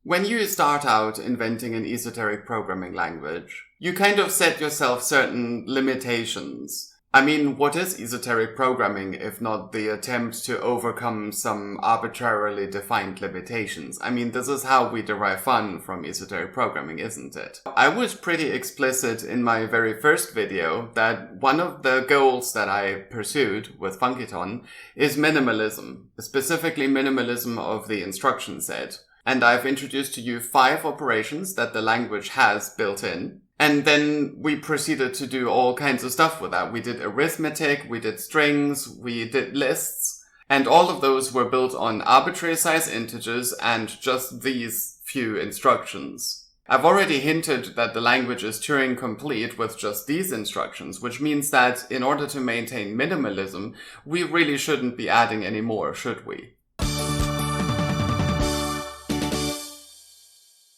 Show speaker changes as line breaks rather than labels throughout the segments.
When you start out inventing an esoteric programming language, you kind of set yourself certain limitations. I mean, what is esoteric programming if not the attempt to overcome some arbitrarily defined limitations? I mean, this is how we derive fun from esoteric programming, isn't it? I was pretty explicit in my very first video that one of the goals that I pursued with Funciton is minimalism, specifically minimalism of the instruction set. And I've introduced to you 5 operations that the language has built in. And then we proceeded to do all kinds of stuff with that. We did arithmetic, we did strings, we did lists. And all of those were built on arbitrary size integers and just these few instructions. I've already hinted that the language is Turing complete with just these instructions, which means that in order to maintain minimalism, we really shouldn't be adding any more, should we?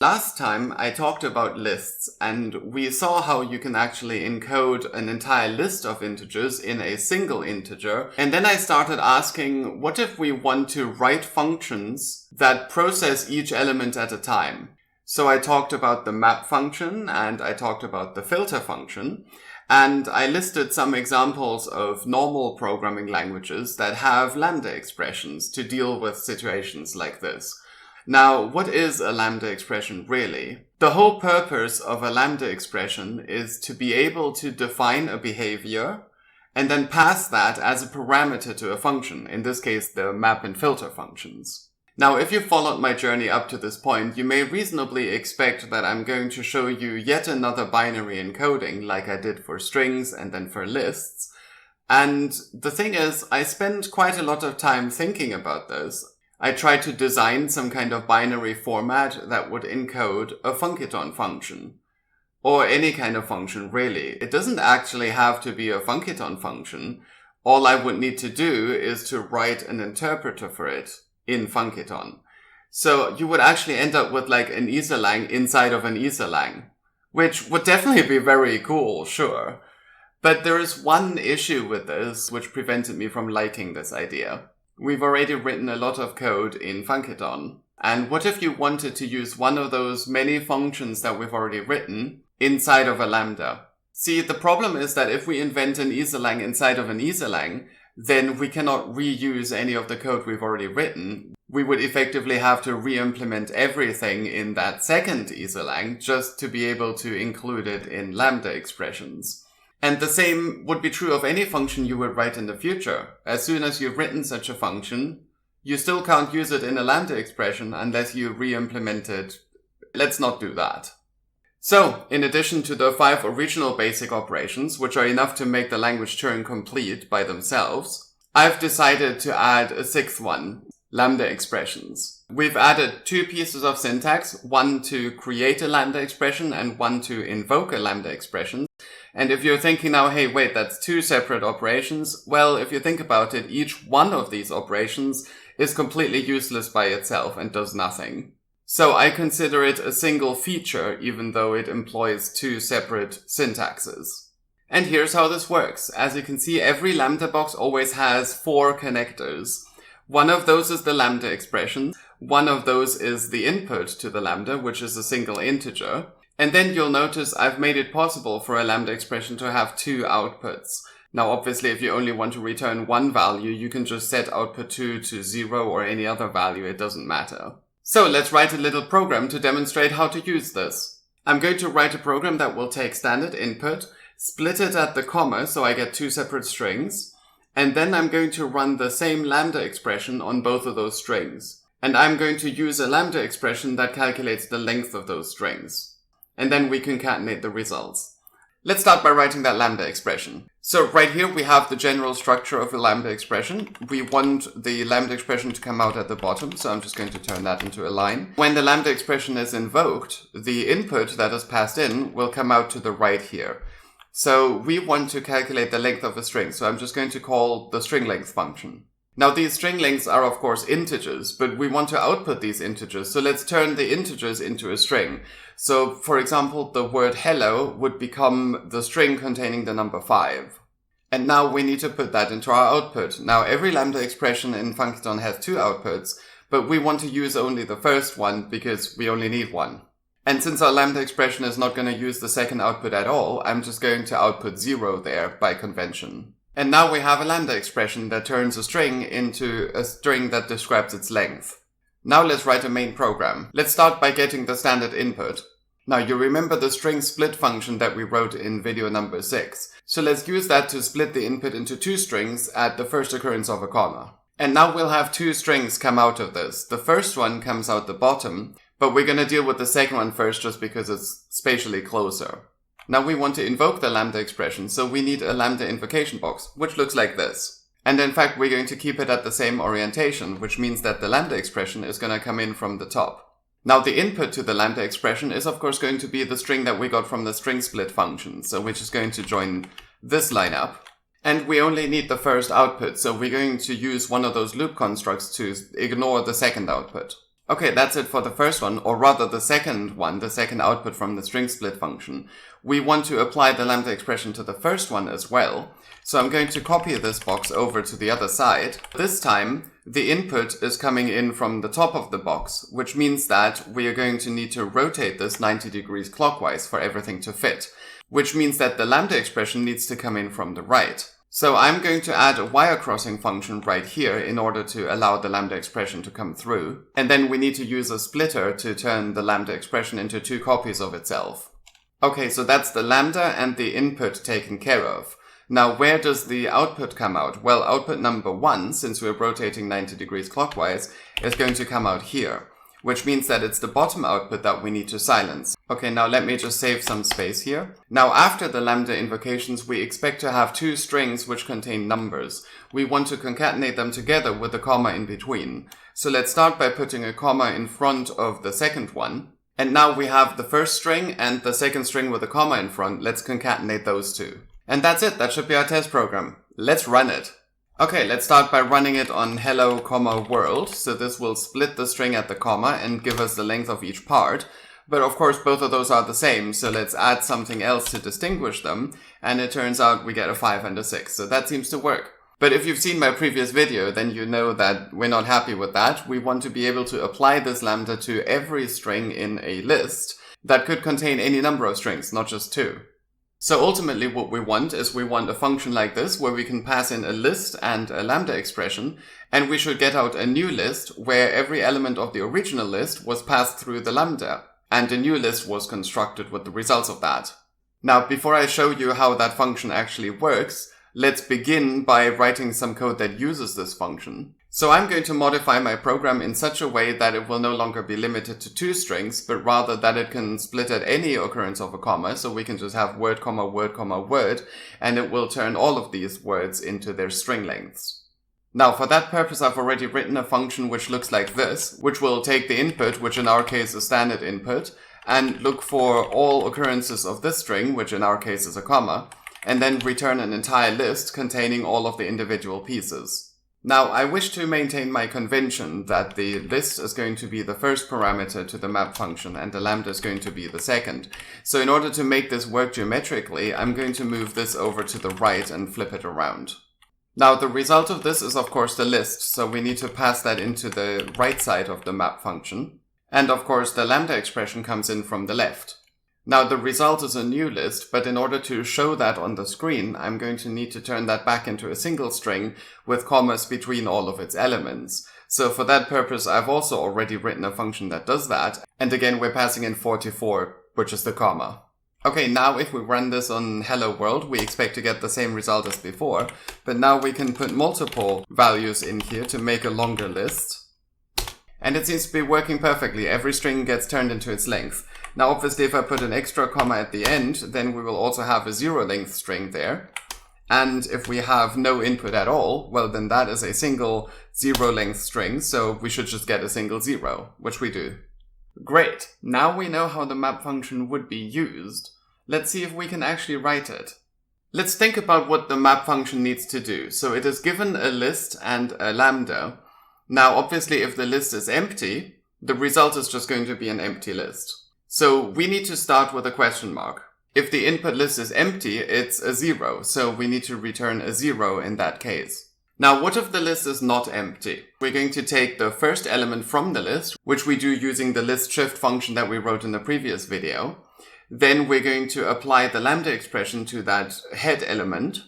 Last time I talked about lists, and we saw how you can actually encode an entire list of integers in a single integer. And then I started asking, what if we want to write functions that process each element at a time? So I talked about the map function and I talked about the filter function. And I listed some examples of normal programming languages that have lambda expressions to deal with situations like this. Now, what is a lambda expression really? The whole purpose of a lambda expression is to be able to define a behavior and then pass that as a parameter to a function, in this case the map and filter functions. Now, if you followed my journey up to this point, you may reasonably expect that I'm going to show you yet another binary encoding like I did for strings and then for lists. And the thing is, I spent quite a lot of time thinking about this. I tried to design some kind of binary format that would encode a Funciton function. Or any kind of function, really. It doesn't actually have to be a Funciton function. All I would need to do is to write an interpreter for it in Funciton. So you would actually end up with like an isolang inside of an isolang, which would definitely be very cool, sure. But there is one issue with this which prevented me from liking this idea. We've already written a lot of code in Funciton. And what if you wanted to use one of those many functions that we've already written inside of a lambda? See, the problem is that if we invent an isolang inside of an isolang, then we cannot reuse any of the code we've already written. We would effectively have to re-implement everything in that second isolang just to be able to include it in lambda expressions. And the same would be true of any function you would write in the future. As soon as you've written such a function, you still can't use it in a lambda expression unless you re-implement it. Let's not do that. So, in addition to the 5 original basic operations, which are enough to make the language Turing complete by themselves, I've decided to add a 6th one, lambda expressions. We've added 2 pieces of syntax, one to create a lambda expression and one to invoke a lambda expression. And if you're thinking now, hey, wait, that's 2 separate operations. Well, if you think about it, each one of these operations is completely useless by itself and does nothing. So I consider it a single feature, even though it employs 2 separate syntaxes. And here's how this works. As you can see, every lambda box always has 4 connectors. One of those is the lambda expression. One of those is the input to the lambda, which is a single integer. And then you'll notice I've made it possible for a lambda expression to have 2 outputs. Now, obviously, if you only want to return one value, you can just set output 2 to 0 or any other value. It doesn't matter. So let's write a little program to demonstrate how to use this. I'm going to write a program that will take standard input, split it at the comma so I get 2 separate strings, and then I'm going to run the same lambda expression on both of those strings. And I'm going to use a lambda expression that calculates the length of those strings. And then we concatenate the results. Let's start by writing that lambda expression. So right here we have the general structure of a lambda expression. We want the lambda expression to come out at the bottom, so I'm just going to turn that into a line. When the lambda expression is invoked, the input that is passed in will come out to the right here. So we want to calculate the length of a string, so I'm just going to call the string length function. Now these string lengths are of course integers, but we want to output these integers, so let's turn the integers into a string. So for example, the word hello would become the string containing the number 5. And now we need to put that into our output. Now every lambda expression in Funciton has 2 outputs, but we want to use only the first one because we only need one. And since our lambda expression is not going to use the second output at all, I'm just going to output 0 there by convention. And now we have a lambda expression that turns a string into a string that describes its length. Now let's write a main program. Let's start by getting the standard input. Now you remember the string split function that we wrote in video number 6. So let's use that to split the input into 2 strings at the first occurrence of a comma. And now we'll have 2 strings come out of this. The first one comes out the bottom, but we're going to deal with the second one first just because it's spatially closer. Now we want to invoke the lambda expression, so we need a lambda invocation box, which looks like this. And in fact, we're going to keep it at the same orientation, which means that the lambda expression is going to come in from the top. Now the input to the lambda expression is of course going to be the string that we got from the string split function, so we're just going to join this line up. And we only need the first output, so we're going to use one of those loop constructs to ignore the second output. Okay, that's it for the first one, or rather the second one, the second output from the string split function. We want to apply the lambda expression to the first one as well, so I'm going to copy this box over to the other side. This time, the input is coming in from the top of the box, which means that we are going to need to rotate this 90 degrees clockwise for everything to fit, which means that the lambda expression needs to come in from the right. So I'm going to add a wire crossing function right here in order to allow the lambda expression to come through. And then we need to use a splitter to turn the lambda expression into 2 copies of itself. Okay, so that's the lambda and the input taken care of. Now, where does the output come out? Well, output number 1, since we're rotating 90 degrees clockwise, is going to come out here, which means that it's the bottom output that we need to silence. Okay, now let me just save some space here. Now, after the lambda invocations, we expect to have 2 strings which contain numbers. We want to concatenate them together with a comma in between. So let's start by putting a comma in front of the second one. And now we have the first string and the second string with a comma in front. Let's concatenate those 2. And that's it. That should be our test program. Let's run it. Okay, let's start by running it on hello, world. So this will split the string at the comma and give us the length of each part. But of course, both of those are the same. So let's add something else to distinguish them. And it turns out we get a 5 and a 6. So that seems to work. But if you've seen my previous video, then you know that we're not happy with that. We want to be able to apply this lambda to every string in a list that could contain any number of strings, not just 2. So ultimately what we want is we want a function like this where we can pass in a list and a lambda expression, and we should get out a new list where every element of the original list was passed through the lambda, and a new list was constructed with the results of that. Now, before I show you how that function actually works, let's begin by writing some code that uses this function. So I'm going to modify my program in such a way that it will no longer be limited to 2 strings, but rather that it can split at any occurrence of a comma. So we can just have word, word, and it will turn all of these words into their string lengths. Now, for that purpose, I've already written a function which looks like this, which will take the input, which in our case is standard input, and look for all occurrences of this string, which in our case is a comma, and then return an entire list containing all of the individual pieces. Now, I wish to maintain my convention that the list is going to be the first parameter to the map function and the lambda is going to be the second. So in order to make this work geometrically, I'm going to move this over to the right and flip it around. Now, the result of this is of course the list, so we need to pass that into the right side of the map function. And of course the lambda expression comes in from the left. Now the result is a new list, but in order to show that on the screen, I'm going to need to turn that back into a single string with commas between all of its elements. So for that purpose, I've also already written a function that does that. And again, we're passing in 44, which is the comma. Okay, now if we run this on hello world, we expect to get the same result as before, but now we can put multiple values in here to make a longer list. And it seems to be working perfectly. Every string gets turned into its length. Now obviously if I put an extra comma at the end, then we will also have a 0 length string there. And if we have no input at all, well then that is a single 0 length string, so we should just get a single 0, which we do. Great, now we know how the map function would be used. Let's see if we can actually write it. Let's think about what the map function needs to do. So it is given a list and a lambda. Now obviously if the list is empty, the result is just going to be an empty list. So we need to start with a question mark. If the input list is empty, it's a 0, so we need to return a 0 in that case. Now, what if the list is not empty? We're going to take the first element from the list, which we do using the list shift function that we wrote in the previous video. Then we're going to apply the lambda expression to that head element.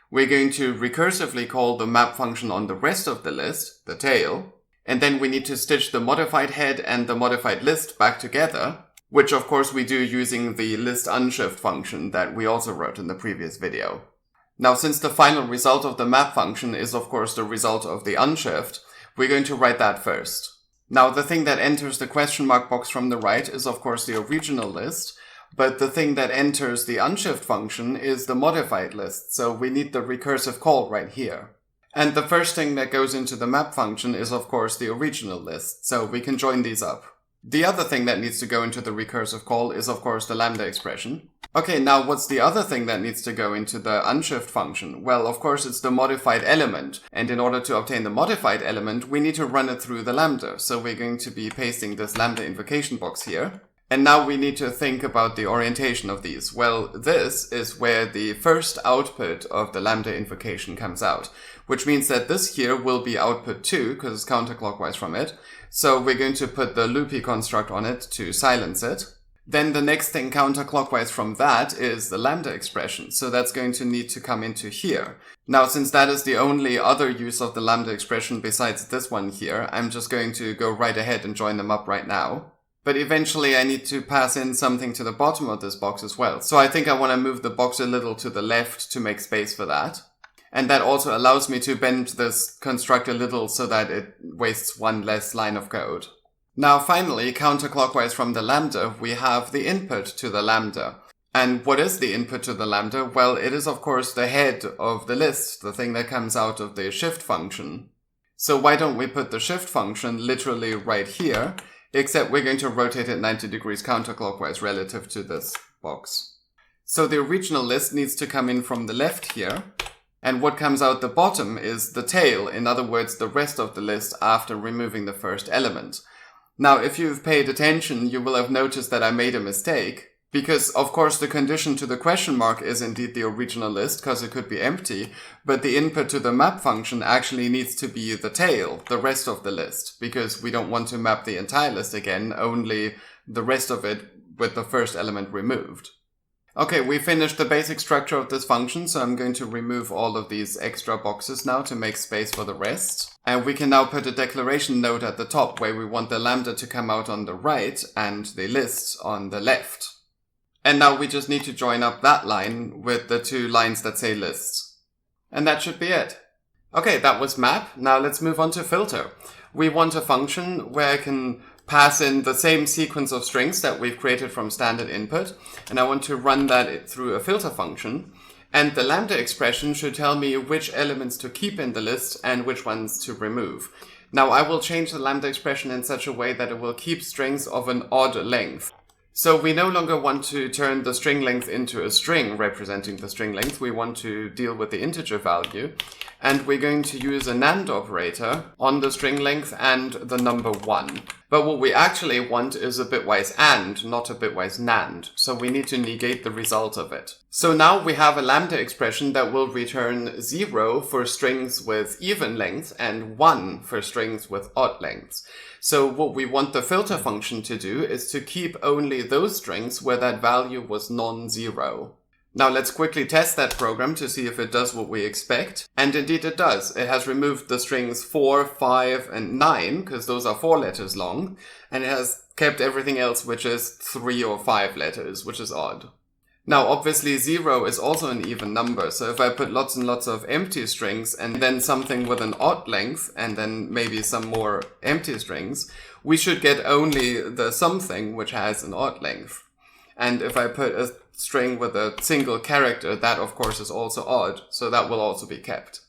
We're going to recursively call the map function on the rest of the list, the tail. And then we need to stitch the modified head and the modified list back together, which of course we do using the list unshift function that we also wrote in the previous video. Now, since the final result of the map function is of course the result of the unshift, we're going to write that first. Now, the thing that enters the question mark box from the right is of course the original list, but the thing that enters the unshift function is the modified list, so we need the recursive call right here. And the first thing that goes into the map function is of course the original list, so we can join these up. The other thing that needs to go into the recursive call is of course the lambda expression. Okay, now what's the other thing that needs to go into the unshift function? Well, of course it's the modified element, and in order to obtain the modified element, we need to run it through the lambda. So we're going to be pasting this lambda invocation box here. And now we need to think about the orientation of these. Well, this is where the first output of the lambda invocation comes out, which means that this here will be output 2, because it's counterclockwise from it. So we're going to put the loopy construct on it to silence it. Then the next thing counterclockwise from that is the lambda expression. So that's going to need to come into here. Now, since that is the only other use of the lambda expression besides this one here, I'm just going to go right ahead and join them up right now. But eventually I need to pass in something to the bottom of this box as well. So I think I want to move the box a little to the left to make space for that. And that also allows me to bend this construct a little so that it wastes one less line of code. Now finally, counterclockwise from the lambda, we have the input to the lambda. And what is the input to the lambda? Well, it is of course the head of the list, the thing that comes out of the shift function. So why don't we put the shift function literally right here? Except we're going to rotate it 90 degrees counterclockwise relative to this box. So the original list needs to come in from the left here. And what comes out the bottom is the tail, in other words, the rest of the list after removing the first element. Now, if you've paid attention, you will have noticed that I made a mistake. Because, of course, the condition to the question mark is indeed the original list, because it could be empty, but the input to the map function actually needs to be the tail, the rest of the list, because we don't want to map the entire list again, only the rest of it with the first element removed. Okay, we finished the basic structure of this function, so I'm going to remove all of these extra boxes now to make space for the rest. And we can now put a declaration node at the top where we want the lambda to come out on the right and the list on the left. And now we just need to join up that line with the two lines that say lists. And that should be it. Okay, that was map. Now let's move on to filter. We want a function where I can pass in the same sequence of strings that we've created from standard input. And I want to run that through a filter function. And the lambda expression should tell me which elements to keep in the list and which ones to remove. Now I will change the lambda expression in such a way that it will keep strings of an odd length. So we no longer want to turn the string length into a string representing the string length. We want to deal with the integer value. And we're going to use a NAND operator on the string length and the number 1. But what we actually want is a bitwise AND, not a bitwise NAND. So we need to negate the result of it. So now we have a lambda expression that will return 0 for strings with even length and 1 for strings with odd lengths. So what we want the filter function to do is to keep only those strings where that value was non-zero. Now let's quickly test that program to see if it does what we expect. And indeed it does. It has removed the strings 4, 5, and 9, because those are 4 letters long. And it has kept everything else which is 3 or 5 letters, which is odd. Now obviously 0 is also an even number, so if I put lots and lots of empty strings and then something with an odd length and then maybe some more empty strings, we should get only the something which has an odd length. And if I put a string with a single character, that of course is also odd, so that will also be kept.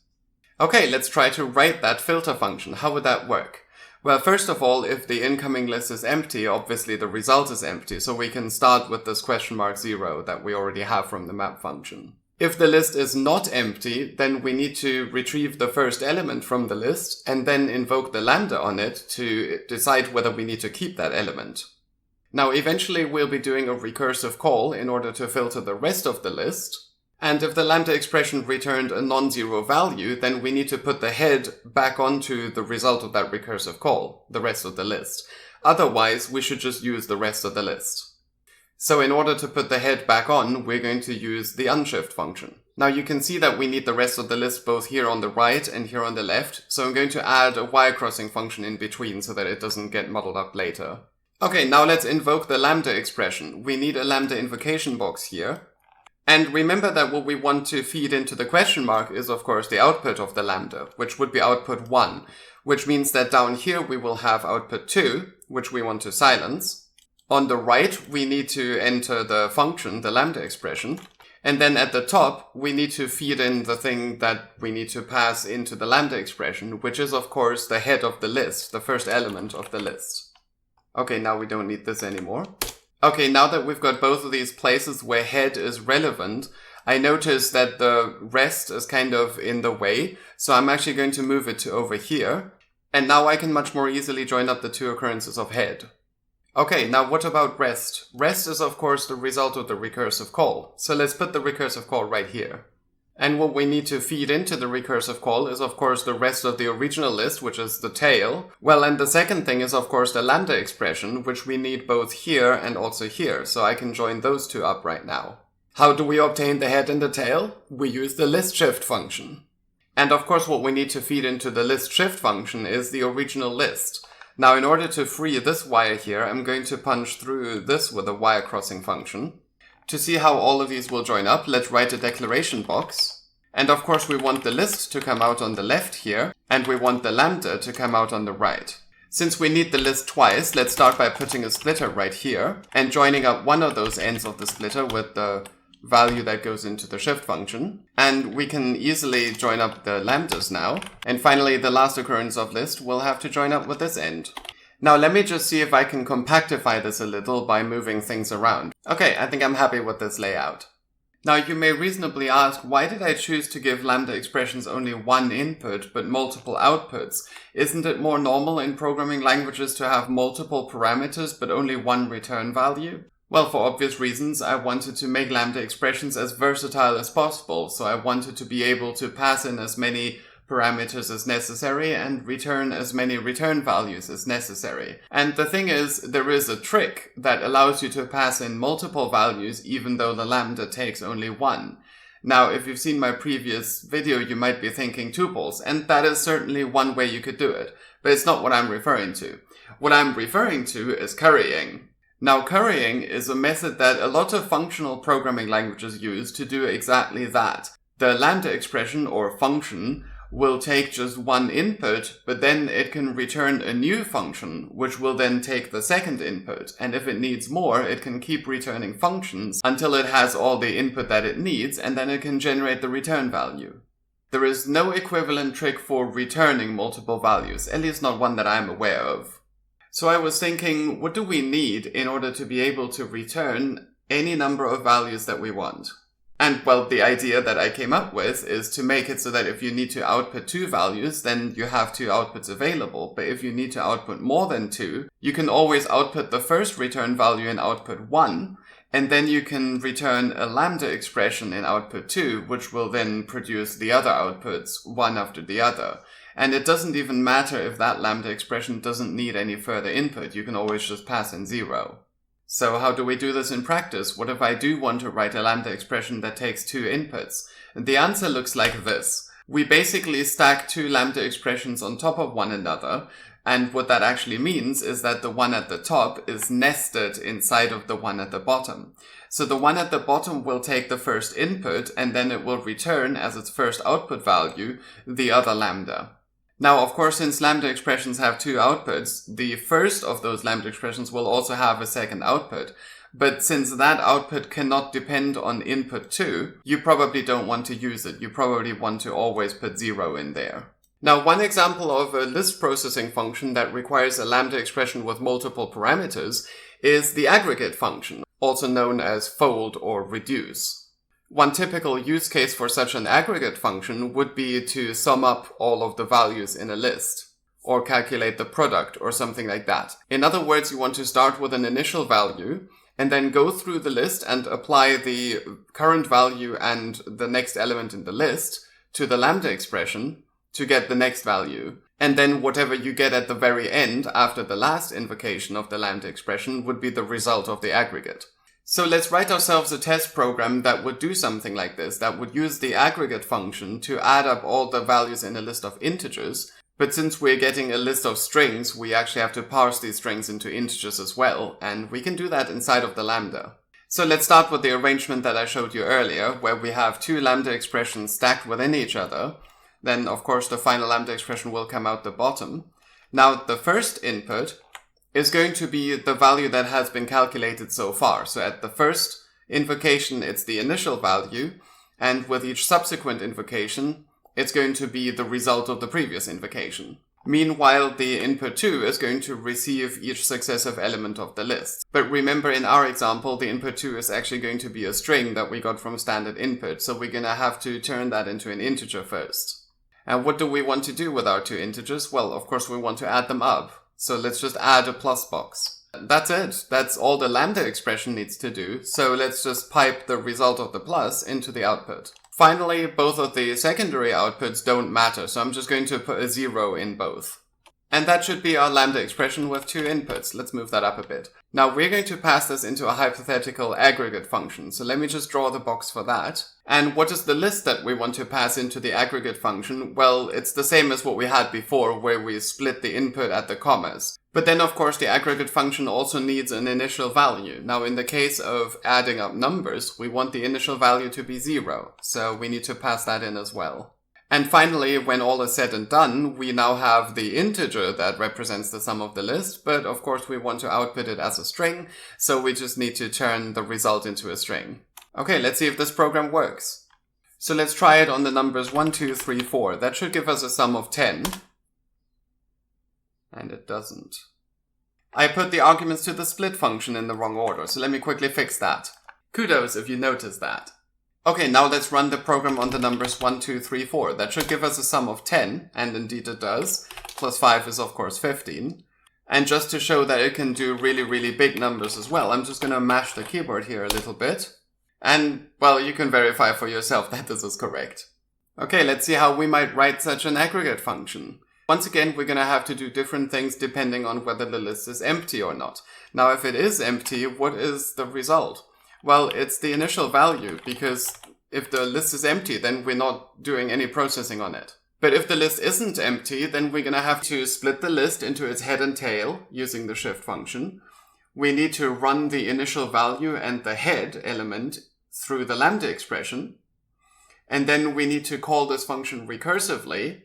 Okay, let's try to write that filter function. How would that work? Well, first of all, if the incoming list is empty, obviously the result is empty, so we can start with this question mark 0 that we already have from the map function. If the list is not empty, then we need to retrieve the first element from the list and then invoke the lambda on it to decide whether we need to keep that element. Now, eventually we'll be doing a recursive call in order to filter the rest of the list. And if the lambda expression returned a non-zero value, then we need to put the head back onto the result of that recursive call, the rest of the list. Otherwise, we should just use the rest of the list. So in order to put the head back on, we're going to use the unshift function. Now you can see that we need the rest of the list both here on the right and here on the left, so I'm going to add a wire crossing function in between so that it doesn't get muddled up later. Okay, now let's invoke the lambda expression. We need a lambda invocation box here. And remember that what we want to feed into the question mark is of course the output of the lambda, which would be output 1, which means that down here we will have output 2, which we want to silence. On the right, we need to enter the function, the lambda expression. And then at the top, we need to feed in the thing that we need to pass into the lambda expression, which is of course the head of the list, the first element of the list. Okay, now we don't need this anymore. Okay, now that we've got both of these places where head is relevant, I notice that the rest is kind of in the way, so I'm actually going to move it to over here. And now I can much more easily join up the two occurrences of head. Okay, now what about rest? Rest is of course the result of the recursive call. So let's put the recursive call right here. And what we need to feed into the recursive call is of course the rest of the original list, which is the tail. Well, and the second thing is of course the lambda expression, which we need both here and also here. So I can join those two up right now. How do we obtain the head and the tail? We use the list shift function. And of course what we need to feed into the list shift function is the original list. Now, in order to free this wire here, I'm going to punch through this with a wire crossing function. To see how all of these will join up, let's write a declaration box. And of course, we want the list to come out on the left here, and we want the lambda to come out on the right. Since we need the list twice, let's start by putting a splitter right here, and joining up one of those ends of the splitter with the value that goes into the shift function. And we can easily join up the lambdas now. And finally, the last occurrence of list will have to join up with this end. Now let me just see if I can compactify this a little by moving things around. Okay, I think I'm happy with this layout. Now you may reasonably ask, why did I choose to give lambda expressions only one input but multiple outputs? Isn't it more normal in programming languages to have multiple parameters but only one return value? Well, for obvious reasons, I wanted to make lambda expressions as versatile as possible, so I wanted to be able to pass in as many parameters as necessary and return as many return values as necessary. And the thing is, there is a trick that allows you to pass in multiple values even though the lambda takes only one. Now, if you've seen my previous video, you might be thinking tuples, and that is certainly one way you could do it, but it's not what I'm referring to. What I'm referring to is currying. Now, currying is a method that a lot of functional programming languages use to do exactly that. The lambda expression or function will take just one input, but then it can return a new function, which will then take the second input. And if it needs more, it can keep returning functions until it has all the input that it needs, and then it can generate the return value. There is no equivalent trick for returning multiple values, at least not one that I'm aware of. So I was thinking, what do we need in order to be able to return any number of values that we want? And well, the idea that I came up with is to make it so that if you need to output 2 values, then you have 2 outputs available. But if you need to output more than 2, you can always output the first return value in output 1, and then you can return a lambda expression in output 2, which will then produce the other outputs one after the other. And it doesn't even matter if that lambda expression doesn't need any further input. You can always just pass in 0. So how do we do this in practice? What if I do want to write a lambda expression that takes 2 inputs? And the answer looks like this. We basically stack 2 lambda expressions on top of one another. And what that actually means is that the one at the top is nested inside of the one at the bottom. So the one at the bottom will take the first input, and then it will return as its first output value the other lambda. Now, of course, since lambda expressions have 2 outputs, the first of those lambda expressions will also have a second output. But since that output cannot depend on input 2, you probably don't want to use it. You probably want to always put 0 in there. Now, one example of a list processing function that requires a lambda expression with multiple parameters is the aggregate function, also known as fold or reduce. One typical use case for such an aggregate function would be to sum up all of the values in a list. or calculate the product or something like that. In other words, you want to start with an initial value and then go through the list and apply the current value and the next element in the list to the lambda expression to get the next value. And then whatever you get at the very end after the last invocation of the lambda expression would be the result of the aggregate. So let's write ourselves a test program that would do something like this, that would use the aggregate function to add up all the values in a list of integers. But since we're getting a list of strings, we actually have to parse these strings into integers as well, and we can do that inside of the lambda. So let's start with the arrangement that I showed you earlier, where we have two lambda expressions stacked within each other. Then, of course, the final lambda expression will come out the bottom. Now, the first input is going to be the value that has been calculated so far. So at the first invocation, it's the initial value, and with each subsequent invocation, it's going to be the result of the previous invocation. Meanwhile, the input 2 is going to receive each successive element of the list. But remember, in our example, the input 2 is actually going to be a string that we got from standard input, so we're going to have to turn that into an integer first. And what do we want to do with our two integers? Well, of course, we want to add them up. So let's just add a plus box. That's it. That's all the lambda expression needs to do. So let's just pipe the result of the plus into the output. Finally, both of the secondary outputs don't matter, so I'm just going to put a 0 in both. And that should be our lambda expression with two inputs. Let's move that up a bit. Now we're going to pass this into a hypothetical aggregate function. So let me just draw the box for that. And what is the list that we want to pass into the aggregate function? Well, it's the same as what we had before, where we split the input at the commas. But then, of course, the aggregate function also needs an initial value. Now, in the case of adding up numbers, we want the initial value to be 0. So we need to pass that in as well. And finally, when all is said and done, we now have the integer that represents the sum of the list. But of course, we want to output it as a string. So we just need to turn the result into a string. Okay, let's see if this program works. So let's try it on the numbers 1, 2, 3, 4. That should give us a sum of 10. And it doesn't. I put the arguments to the split function in the wrong order, so let me quickly fix that. Kudos if you noticed that. Okay, now let's run the program on the numbers 1, 2, 3, 4. That should give us a sum of 10, and indeed it does. Plus 5 is of course 15. And just to show that it can do really, really big numbers as well, I'm just going to mash the keyboard here a little bit. And, well, you can verify for yourself that this is correct. Okay, let's see how we might write such an aggregate function. Once again, we're going to have to do different things depending on whether the list is empty or not. Now, if it is empty, what is the result? Well, it's the initial value, because if the list is empty, then we're not doing any processing on it. But if the list isn't empty, then we're going to have to split the list into its head and tail using the shift function. We need to run the initial value and the head element through the lambda expression. And then we need to call this function recursively,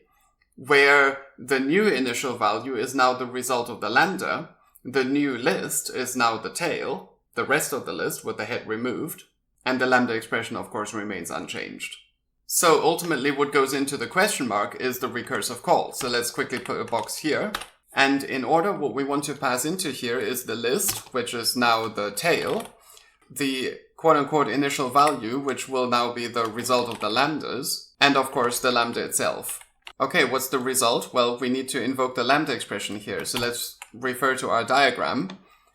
where the new initial value is now the result of the lambda, the new list is now the tail, the rest of the list with the head removed, and the lambda expression of course remains unchanged. So ultimately what goes into the question mark is the recursive call. So let's quickly put a box here. And in order, what we want to pass into here is the list, which is now the tail, the quote-unquote initial value, which will now be the result of the lambdas, and of course the lambda itself. Okay, what's the result? Well, we need to invoke the lambda expression here. So let's refer to our diagram.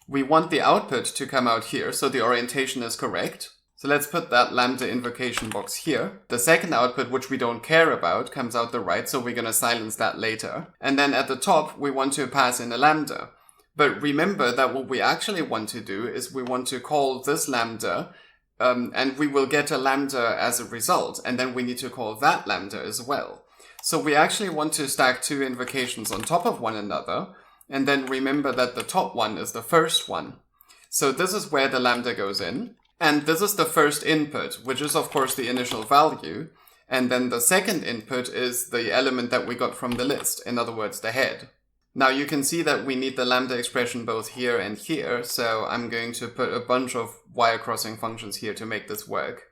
We want the output to come out here, so the orientation is correct. So let's put that lambda invocation box here. The second output, which we don't care about, comes out the right, so we're going to silence that later. And then at the top, we want to pass in a lambda. But remember that what we actually want to do is we want to call this lambda, and we will get a lambda as a result, and then we need to call that lambda as well. So we actually want to stack two invocations on top of one another, and then remember that the top one is the first one. So this is where the lambda goes in, and this is the first input, which is of course the initial value, and then the second input is the element that we got from the list, in other words, the head. Now you can see that we need the lambda expression both here and here, so I'm going to put a bunch of wire crossing functions here to make this work.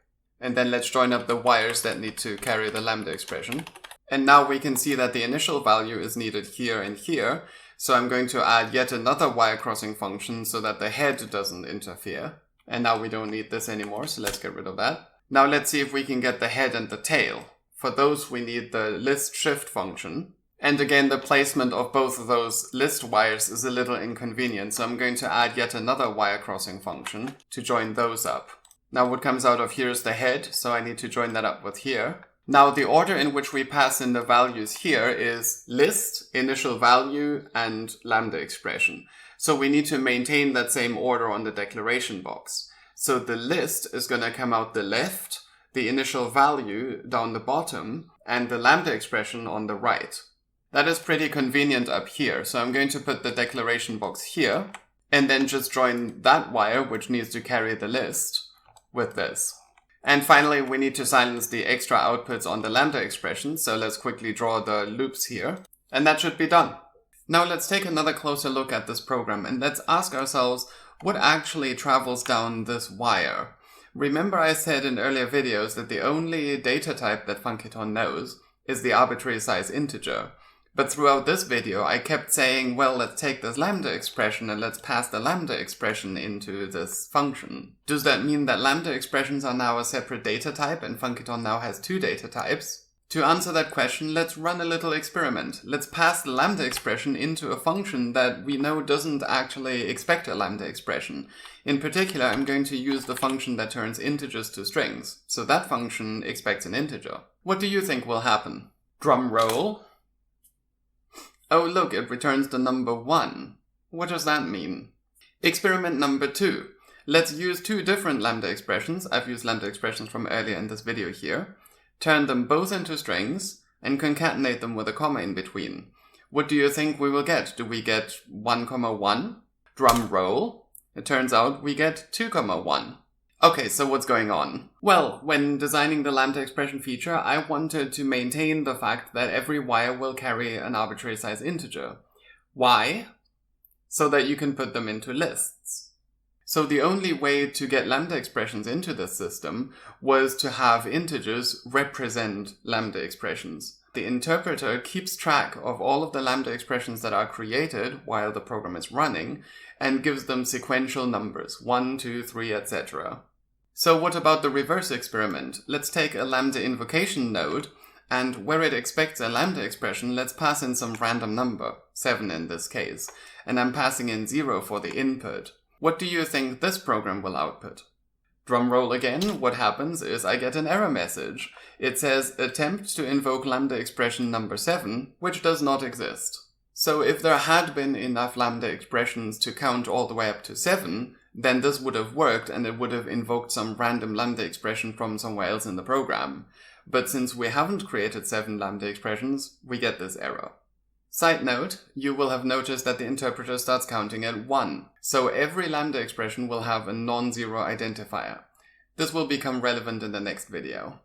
And then let's join up the wires that need to carry the lambda expression. And now we can see that the initial value is needed here and here. So I'm going to add yet another wire crossing function so that the head doesn't interfere. And now we don't need this anymore, so let's get rid of that. Now let's see if we can get the head and the tail. For those we need the list shift function. And again, the placement of both of those list wires is a little inconvenient, so I'm going to add yet another wire crossing function to join those up. Now what comes out of here is the head, so I need to join that up with here. Now the order in which we pass in the values here is list, initial value, and lambda expression. So we need to maintain that same order on the declaration box. So the list is going to come out the left, the initial value down the bottom, and the lambda expression on the right. That is pretty convenient up here, so I'm going to put the declaration box here, and then just join that wire, which needs to carry the list, with this. And finally, we need to silence the extra outputs on the lambda expression, so let's quickly draw the loops here, and that should be done. Now let's take another closer look at this program, and let's ask ourselves what actually travels down this wire. Remember I said in earlier videos that the only data type that Funciton knows is the arbitrary size integer. But throughout this video, I kept saying, well, let's take this lambda expression and let's pass the lambda expression into this function. Does that mean that lambda expressions are now a separate data type and Funciton now has two data types? To answer that question, let's run a little experiment. Let's pass the lambda expression into a function that we know doesn't actually expect a lambda expression. In particular, I'm going to use the function that turns integers to strings. So that function expects an integer. What do you think will happen? Drum roll. Oh look, it returns the number 1. What does that mean? Experiment number 2. Let's use two different lambda expressions. I've used lambda expressions from earlier in this video here. Turn them both into strings and concatenate them with a comma in between. What do you think we will get? Do we get 1, 1? Drum roll. It turns out we get 2, 1. Okay, so what's going on? Well, when designing the lambda expression feature, I wanted to maintain the fact that every wire will carry an arbitrary size integer. Why? So that you can put them into lists. So the only way to get lambda expressions into this system was to have integers represent lambda expressions. The interpreter keeps track of all of the lambda expressions that are created while the program is running and gives them sequential numbers, 1, 2, 3, etc. So what about the reverse experiment? Let's take a lambda invocation node, and where it expects a lambda expression, let's pass in some random number, 7 in this case, and I'm passing in 0 for the input. What do you think this program will output? Drum roll again, what happens is I get an error message. It says attempt to invoke lambda expression number 7, which does not exist. So if there had been enough lambda expressions to count all the way up to 7, then this would have worked and it would have invoked some random lambda expression from somewhere else in the program. But since we haven't created 7 lambda expressions, we get this error. Side note, you will have noticed that the interpreter starts counting at 1. So every lambda expression will have a non-zero identifier. This will become relevant in the next video.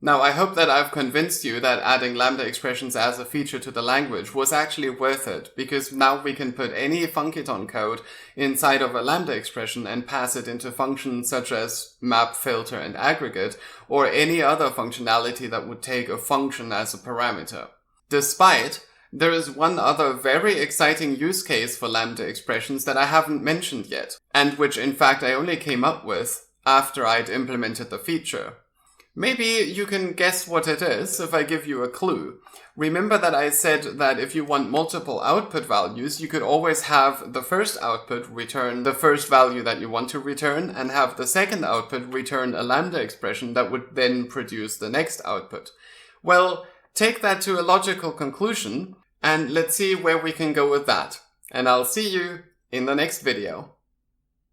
Now, I hope that I've convinced you that adding lambda expressions as a feature to the language was actually worth it, because now we can put any Funciton code inside of a lambda expression and pass it into functions such as map, filter, and aggregate, or any other functionality that would take a function as a parameter. Despite, there is one other very exciting use case for lambda expressions that I haven't mentioned yet, and which in fact I only came up with after I'd implemented the feature. Maybe you can guess what it is if I give you a clue. Remember that I said that if you want multiple output values, you could always have the first output return the first value that you want to return and have the second output return a lambda expression that would then produce the next output. Well, take that to a logical conclusion and let's see where we can go with that. And I'll see you in the next video.